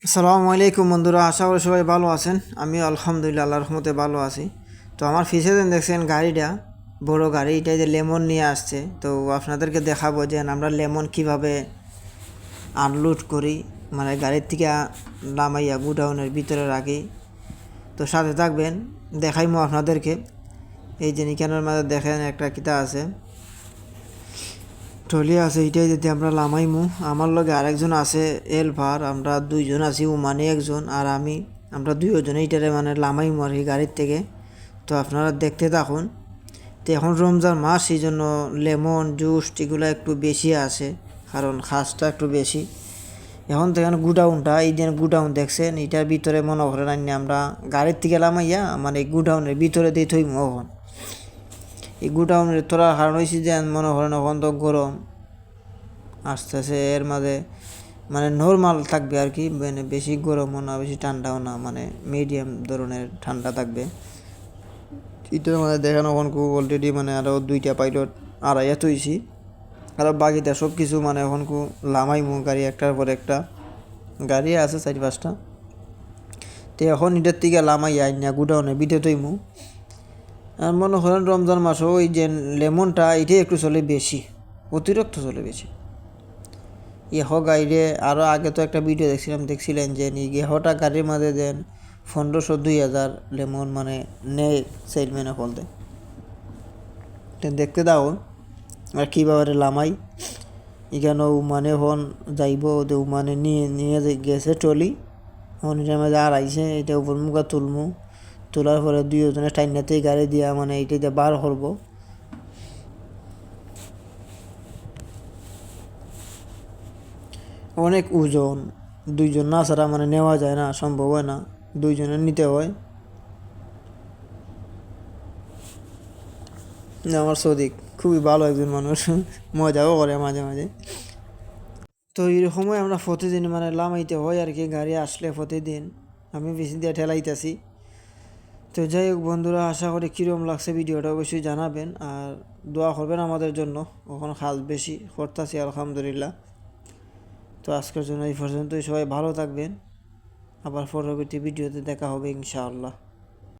আসসালামু আলাইকুম বন্ধুরা, আশা করি সবাই ভালো আছেন। আমি আলহামদুলিল্লাহ আল্লাহর রহমতে ভালো আছি। তো আমার পিছনে দেখছেন গাড়িটা, বড় গাড়ি, এটা যে লেমন নিয়ে আসছে। তো আপনাদেরকে দেখাবো যে আমরা লেমন কিভাবে আনলোড করি, মানে গাড়ির থেকে নামাইয়া গুডাউনের ভিতরে রাখি। তো সাথে থাকবেন, দেখাইমো আপনাদেরকে। এই যে নিকানোর মাঝে দেখেন একটা কিতা আছে, ট্রলি আছে, এটাই যদি আমরা লামাইমু। আমার লগে আরেকজন আছে হেল্পার, আমরা দুইজন আছি, মানে একজন আর আমি, আমরা দুইজনে এইটারে মানে লামাইমু আর কি গাড়ির থেকে। তো আপনারা দেখতে থাকুন। তো এখন রমজান মাস, এই জন্য লেমন জুস এগুলো একটু বেশি আসে, কারণ খাসটা একটু বেশি। এখন দেখেন গুডাউনটা, এই যে গুডাউন দেখছেন, এটার ভিতরে মনে করেন আনি আমরা গাড়ির থেকে লামাইয়া মানে গুডাউনের ভিতরে দিয়ে থইমু। এখন এই গুডাউনের তোলার কারণ হয়েছে যে মনে করেন এখন তো গরম আস্তে আস্তে, এর মাঝে মানে নর্মাল থাকবে আর কি, মানে বেশি গরমও না বেশি ঠান্ডাও না, মানে মিডিয়াম ধরনের ঠান্ডা থাকবে। এটার মধ্যে দেখেন এখন খুব অলরেডি মানে আরও দুইটা পাইলট আড়াইয়া তৈছি, আরও বাকিটা সব কিছু মানে এখন খুব লামাইমু গাড়ি, একটার পর একটা গাড়ি আছে 4-5টা। তো এখন এটার থেকে লামাইয়া আইনা গুডাউনে বিটে তৈমু। আর মনে করেন রমজান মাসও ওই যে লেমনটা এটাই একটু চলে বেশি, অতিরিক্ত চলে বেশি। ইহ গাড়িরে আরও আগে তো একটা ভিডিও দেখছিলেন যে ইহটা গাড়ির মাঝে দেন 1500-2000 লেমন মানে নেয় সেলম্যানে ফল দেয়। দেখতে দাও আর কীভাবে লামাই। এখানে উমানে হন যাইব, ওদের উমানে নিয়ে নিয়ে গেছে ট্রলি, হন এটার মাঝে আর আইসে, এটা উপর মুখা তুলমু, তোলার পরে দুইজনে টাইনাতেই গাড়ি দিয়া মানে এইটা বার করবো। অনেক ওজন, দুইজন না ছাড়া মানে নেওয়া যায় না, সম্ভব হয় না, দুইজনের নিতে হয়। আমার সৌদিক খুবই ভালো একজন মানুষ, মজাও করে মাঝে মাঝে। তো এরকমই আমরা প্রতিদিন মানে লামাইতে হয় আর কি, গাড়ি আসলে প্রতিদিন আমি বেশি দিয়ে ঠেলাইতেছি। তো যাই হোক বন্ধুরা, আশা করি কীরকম লাগছে ভিডিওটা অবশ্যই জানাবেন, আর দোয়া করবেন আমাদের জন্য। ওখানে কাজ বেশি করতেছি আলহামদুলিল্লাহ। তো আজকের জন্য এই পর্যন্তই, সবাই ভালো থাকবেন। আবার পরবর্তী ভিডিওতে দেখা হবে ইনশাআল্লাহ।